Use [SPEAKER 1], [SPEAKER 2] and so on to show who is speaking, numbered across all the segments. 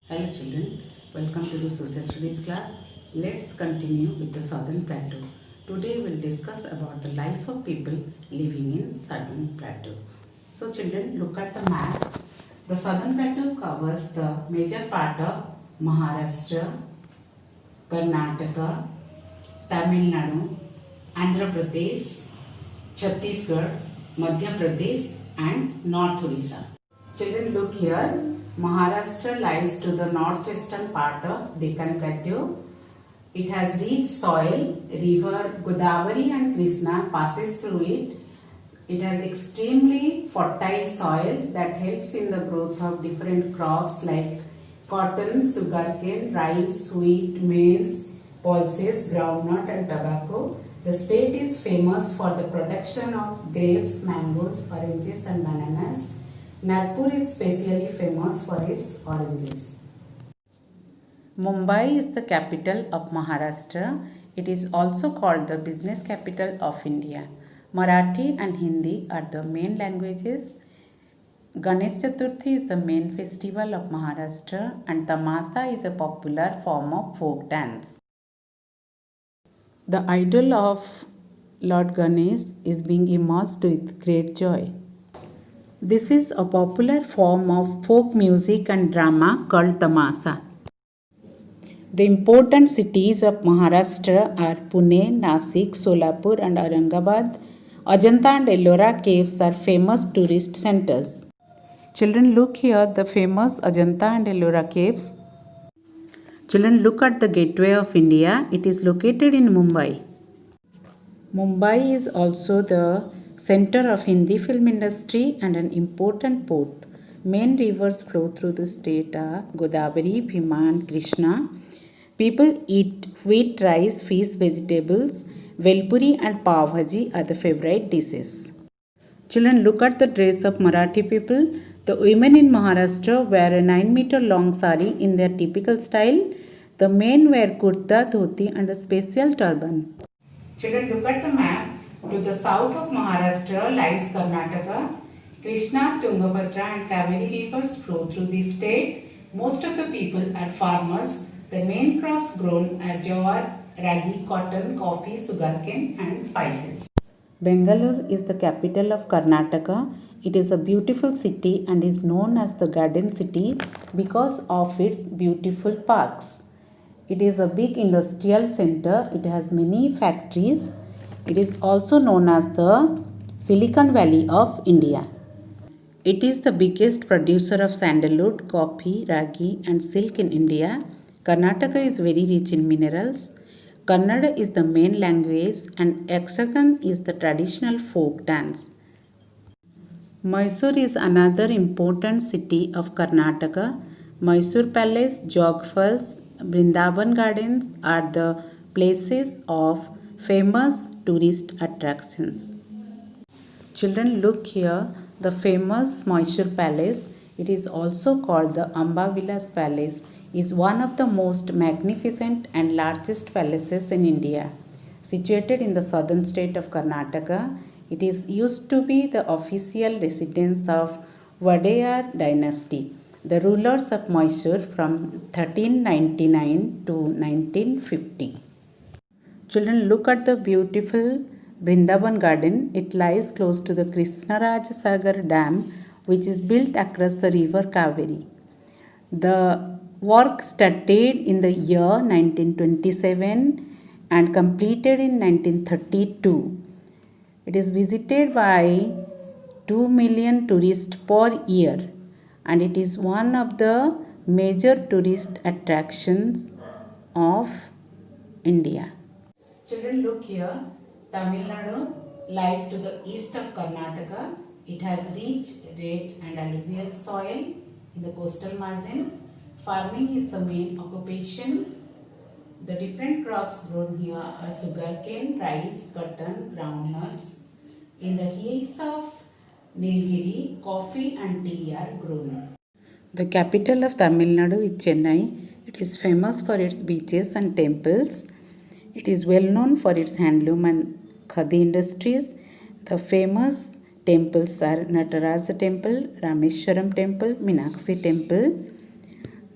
[SPEAKER 1] Hello children, welcome to the social studies class. Let's continue with the Southern Plateau. Today we will discuss about the life of people living in Southern Plateau. So children, look at the map. The Southern Plateau covers the major part of Maharashtra, Karnataka, Tamil Nadu, Andhra Pradesh, Chhattisgarh, Madhya Pradesh and North Orissa. Children, look here. Maharashtra lies to the northwestern part of Deccan Plateau. It has rich soil. River Godavari and Krishna passes through it. It has extremely fertile soil that helps in the growth of different crops like cotton, sugarcane, rice, wheat, maize, pulses, groundnut and tobacco. The state is famous for the production of grapes, mangoes, oranges and bananas. Nagpur is specially famous for its oranges. Mumbai is the capital of Maharashtra. It is also called the business capital of India. Marathi and Hindi are the main languages. Ganesh Chaturthi is the main festival of Maharashtra and Tamasa is a popular form of folk dance. The idol of Lord Ganesh is being immersed with great joy. This is a popular form of folk music and drama called Tamasa. The important cities of Maharashtra are Pune, Nasik, Solapur and Aurangabad. Ajanta and Ellora caves are famous tourist centers. Children, look here, the famous Ajanta and Ellora caves. Children, look at the Gateway of India. It is located in Mumbai. Mumbai is also the center of Hindi film industry and an important port. Main rivers flow through the state are Godavari, Bhima and Krishna. People eat wheat, rice, fish, vegetables. Velpuri and pav bhaji are the favorite dishes. Children, look at the dress of Marathi people. The women in Maharashtra wear a 9-meter long sari in their typical style. The men wear kurta, dhoti and a special turban. Children, look at the map. To the south of Maharashtra lies Karnataka. Krishna, Tungabhadra and Kaveri rivers flow through the state. Most of the people are farmers. The main crops grown are jowar, ragi, cotton, coffee, sugarcane and spices. Bangalore is the capital of Karnataka. It is a beautiful city and is known as the Garden City because of its beautiful parks. It is a big industrial center. It has many factories. It is also known as the Silicon Valley of India. It is the biggest producer of sandalwood, coffee, ragi and silk in India. Karnataka is very rich in minerals. Kannada is the main language and Ykshagan is the traditional folk dance. Mysore is another important city of Karnataka. Mysore Palace, Jog Falls, Brindaban Gardens are the places of famous tourist attractions. Children, look here, the famous Mysore Palace, it is also called the Amba Vilas Palace, is one of the most magnificent and largest palaces in India. Situated in the southern state of Karnataka, it is used to be the official residence of Wadeyar dynasty, the rulers of Mysore from 1399 to 1950. Children, look at the beautiful Brindaban garden. It lies close to the Krishnaraj Sagar Dam, which is built across the river Kaveri. The work started in the year 1927 and completed in 1932. It is visited by 2 million tourists per year and it is one of the major tourist attractions of India. Children, look here. Tamil Nadu lies to the east of Karnataka. It has rich, red and alluvial soil in the coastal margin. Farming is the main occupation. The different crops grown here are sugarcane, rice, cotton, groundnuts. In the hills of Nilgiri, coffee and tea are grown. The capital of Tamil Nadu is Chennai. It is famous for its beaches and temples. It is well known for its handloom and khadi industries. The famous temples are Nataraja Temple, Rameshwaram Temple, Meenakshi Temple.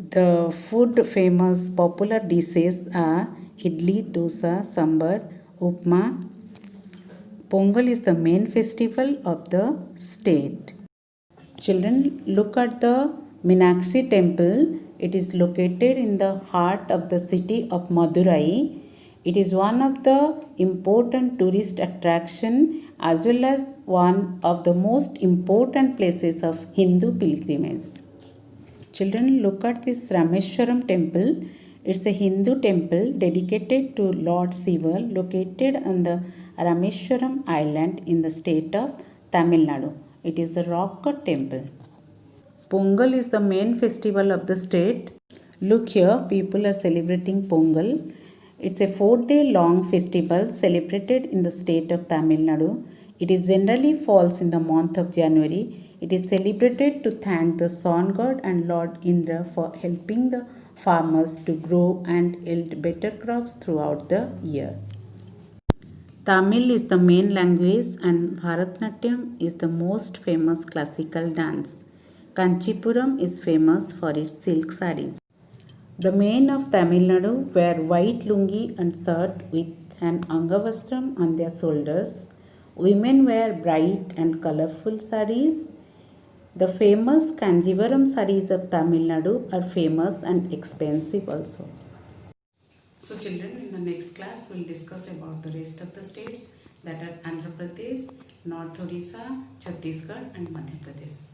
[SPEAKER 1] The food famous popular dishes are idli, dosa, sambar, upma. Pongal is the main festival of the state. Children, look at the Meenakshi temple. It is located in the heart of the city of Madurai. It is one of the important tourist attraction as well as one of the most important places of Hindu pilgrimage. Children, look at this Rameshwaram temple. It's a Hindu temple dedicated to Lord Shiva located on the Rameshwaram island in the state of Tamil Nadu. It is a rock cut temple. Pongal is the main festival of the state. Look here, people are celebrating Pongal. It's a 4-day long festival celebrated in the state of Tamil Nadu. It is generally falls in the month of January. It is celebrated to thank the sun god and Lord Indra for helping the farmers to grow and yield better crops throughout the year. Tamil is the main language and Bharatnatyam is the most famous classical dance. Kanchipuram is famous for its silk sarees. The men of Tamil Nadu wear white lungi and shirt with an angavastram on their shoulders. Women wear bright and colorful sarees. The famous Kanjivaram sarees of Tamil Nadu are famous and expensive also. So children, in the next class we will discuss about the rest of the states that are Andhra Pradesh, North Odisha, Chhattisgarh and Madhya Pradesh.